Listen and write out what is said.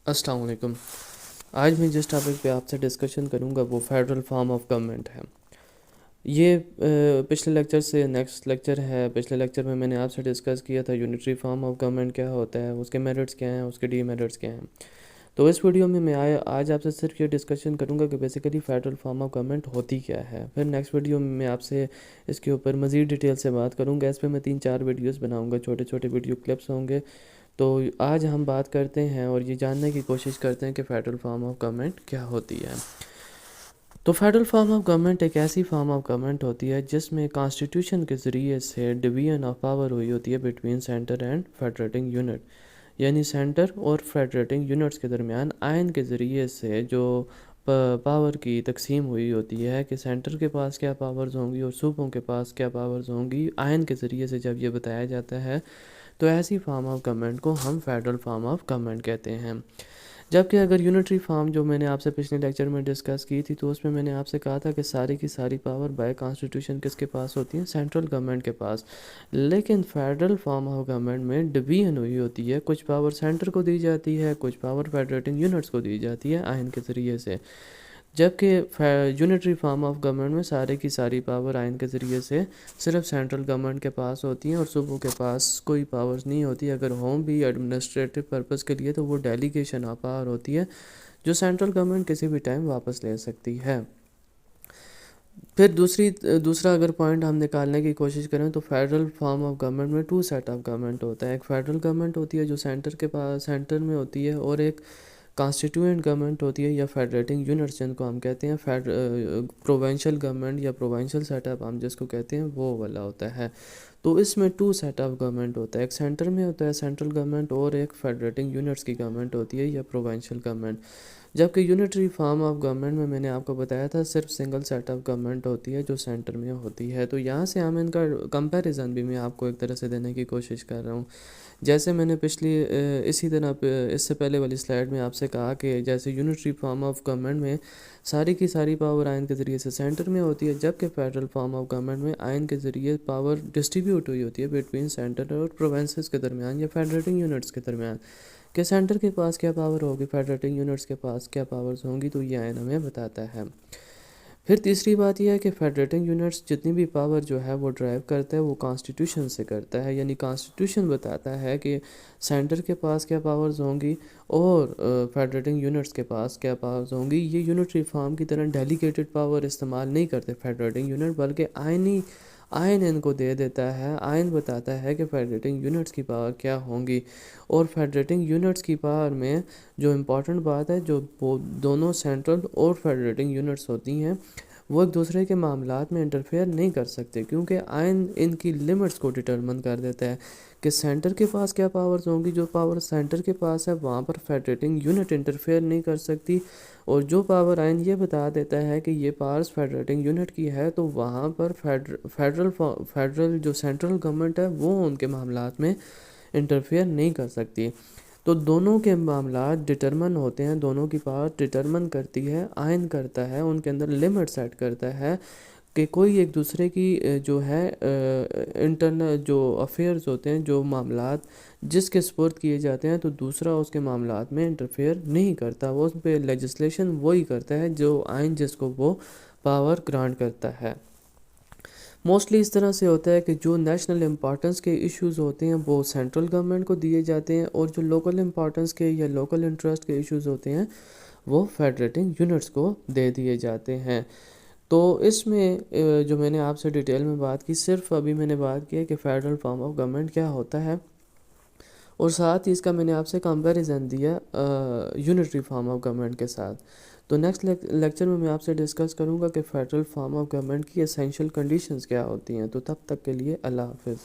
السلام علیکم۔ آج میں جس ٹاپک پہ آپ سے ڈسکشن کروں گا وہ فیڈرل فارم آف گورنمنٹ ہے۔ یہ پچھلے لیکچر سے نیکسٹ لیکچر ہے۔ پچھلے لیکچر میں نے آپ سے ڈسکس کیا تھا یونٹری فارم آف گورنمنٹ کیا ہوتا ہے، اس کے میرٹس کیا ہیں، اس کے ڈی میرٹس کیا ہیں۔ تو اس ویڈیو میں آج آپ سے صرف یہ ڈسکشن کروں گا کہ basically federal form of government ہوتی کیا ہے۔ پھر نیکسٹ ویڈیو میں آپ سے اس کے اوپر مزید ڈیٹیل سے بات کروں گا۔ اس پہ میں 3-4 ویڈیوز بناؤں گا، چھوٹے چھوٹے ویڈیو کلپس ہوں گے۔ تو آج ہم بات کرتے ہیں اور یہ جاننے کی کوشش کرتے ہیں کہ فیڈرل فارم آف گورنمنٹ کیا ہوتی ہے۔ تو فیڈرل فارم آف گورنمنٹ ایک ایسی فارم آف گورنمنٹ ہوتی ہے جس میں کانسٹیٹیوشن کے ذریعے سے ڈویژن آف پاور ہوئی ہوتی ہے between centre and federating unit, یعنی سینٹر اور فیڈریٹنگ یونٹس کے درمیان آئین کے ذریعے سے جو پاور کی تقسیم ہوئی ہوتی ہے کہ سینٹر کے پاس کیا پاورز ہوں گی اور صوبوں کے پاس کیا پاورز ہوں گی، آئین کے ذریعے سے جب یہ بتایا جاتا ہے تو ایسی فارم آف گورنمنٹ کو ہم فیڈرل فارم آف گورنمنٹ کہتے ہیں۔ جبکہ اگر یونٹری فارم جو میں نے آپ سے پچھلے لیکچر میں ڈسکس کی تھی تو اس میں نے آپ سے کہا تھا کہ ساری کی ساری پاور بائی کانسٹیٹیوشن کس کے پاس ہوتی ہیں، سینٹرل گورنمنٹ کے پاس۔ لیکن فیڈرل فارم آف گورنمنٹ میں ڈویژن ہوئی ہوتی ہے، کچھ پاور سینٹر کو دی جاتی ہے، کچھ پاور فیڈریٹنگ یونٹس کو دی جاتی ہے آئین کے ذریعے سے۔ جبکہ یونٹری فارم آف گورنمنٹ میں سارے کی ساری پاور آئین کے ذریعے سے صرف سینٹرل گورنمنٹ کے پاس ہوتی ہیں اور صوبوں کے پاس کوئی پاورز نہیں ہوتی۔ اگر ہوں بھی ایڈمنسٹریٹو پرپس کے لیے تو وہ ڈیلیگیشن آف پاور ہوتی ہے جو سینٹرل گورنمنٹ کسی بھی ٹائم واپس لے سکتی ہے۔ پھر دوسرا اگر پوائنٹ ہم نکالنے کی کوشش کریں تو فیڈرل فارم آف گورنمنٹ میں 2 سیٹ آف گورنمنٹ ہوتا ہے۔ ایک فیڈرل گورنمنٹ ہوتی ہے جو سینٹر میں ہوتی ہے، اور ایک کانسٹیٹیوئنٹ گورنمنٹ ہوتی ہے یا فیڈریٹنگ یونٹس جن کو ہم کہتے ہیں، پروونشل گورنمنٹ یا پروونشل سیٹ اپ ہم جس کو کہتے ہیں وہ والا ہوتا ہے۔ تو اس میں 2 سیٹ آف گورنمنٹ ہوتا ہے، ایک سینٹر میں ہوتا ہے سینٹرل گورنمنٹ، اور ایک فیڈریٹنگ یونٹس کی گورنمنٹ ہوتی ہے یا پروونشل گورنمنٹ۔ جبکہ یونٹری فارم آف گورنمنٹ میں نے آپ کو بتایا تھا صرف سنگل سیٹ آف گورنمنٹ ہوتی ہے جو سینٹر میں ہوتی ہے۔ تو یہاں سے ہم ان کا کمپیریزن بھی میں آپ کو ایک طرح سے دینے کی کوشش کر رہا ہوں۔ جیسے میں نے اسی طرح اس سے پہلے والی سلائیڈ میں آپ سے کہا کہ جیسے یونٹری فارم آف گورنمنٹ میں ساری کی ساری پاور آئین کے ذریعے سے سینٹر میں ہوتی ہے، جبکہ فیڈرل فارم آف گورنمنٹ میں آئین کے ذریعے پاور ڈسٹریبیوٹ ہوئی ہوتی ہے بٹوین سینٹر اور پروونسز کے درمیان یا فیڈریٹنگ یونٹس کے درمیان، کہ سینٹر کے پاس کیا پاور ہوگی، فیڈریٹنگ یونٹس کے پاس کیا پاورز ہوں گی، تو یہ آئین ہمیں بتاتا ہے۔ پھر تیسری بات یہ ہے کہ فیڈریٹنگ یونٹس جتنی بھی پاور جو ہے وہ ڈرائیو کرتا ہے وہ کانسٹیٹیوشن سے کرتا ہے، یعنی کانسٹیٹیوشن بتاتا ہے کہ سینٹر کے پاس کیا پاورز ہوں گی اور فیڈریٹنگ یونٹس کے پاس کیا پاورز ہوں گی۔ یہ یونٹری فارم کی طرح ڈیلیگیٹڈ پاور استعمال نہیں کرتے فیڈریٹنگ یونٹ، بلکہ آئین ان کو دے دیتا ہے، آئین بتاتا ہے کہ فیڈریٹنگ یونٹس کی پاور کیا ہوں گی۔ اور فیڈریٹنگ یونٹس کی پاور میں جو امپورٹنٹ بات ہے، جو دونوں سینٹرل اور فیڈریٹنگ یونٹس ہوتی ہیں وہ ایک دوسرے کے معاملات میں انٹرفیئر نہیں کر سکتے، کیونکہ آئین ان کی لیمٹس کو ڈٹرمن کر دیتا ہے کہ سینٹر کے پاس کیا پاورز ہوں گی۔ جو پاور سینٹر کے پاس ہے وہاں پر فیڈریٹنگ یونٹ انٹرفیئر نہیں کر سکتی، اور جو پاور آئین یہ بتا دیتا ہے کہ یہ پاورز فیڈریٹنگ یونٹ کی ہے تو وہاں پر فیڈرل جو سینٹرل گورنمنٹ ہے وہ ان کے معاملات میں انٹرفیئر نہیں کر سکتی۔ تو دونوں کے معاملات ڈٹرمن ہوتے ہیں، دونوں کی پاور ڈٹرمن کرتی ہے، آئین کرتا ہے، ان کے اندر لمٹ سیٹ کرتا ہے کہ کوئی ایک دوسرے کی جو ہے انٹرنل جو افیئرز ہوتے ہیں، جو معاملات جس کے سپرد کیے جاتے ہیں تو دوسرا اس کے معاملات میں انٹرفیئر نہیں کرتا، وہ اس پہ لیجسلیشن وہی کرتا ہے جو آئین جس کو وہ پاور گرانٹ کرتا ہے۔ موسٹلی اس طرح سے ہوتا ہے کہ جو نیشنل امپورٹنس کے ایشوز ہوتے ہیں وہ سینٹرل گورنمنٹ کو دیے جاتے ہیں، اور جو لوکل امپورٹنس کے یا لوکل انٹرسٹ کے ایشوز ہوتے ہیں وہ فیڈریٹنگ یونٹس کو دے دیے جاتے ہیں۔ تو اس میں جو میں نے آپ سے ڈیٹیل میں بات کی، صرف ابھی میں نے بات کی ہے کہ فیڈرل فارم آف گورنمنٹ کیا ہوتا ہے، اور ساتھ ہی اس کا میں نے آپ سے کمپیریزن دیا یونٹری فارم آف گورنمنٹ کے ساتھ۔ تو نیکسٹ لیکچر میں آپ سے ڈسکس کروں گا کہ فیڈرل فارم آف گورنمنٹ کی اسینشیل کنڈیشنز کیا ہوتی ہیں۔ تو تب تک کے لیے اللہ حافظ۔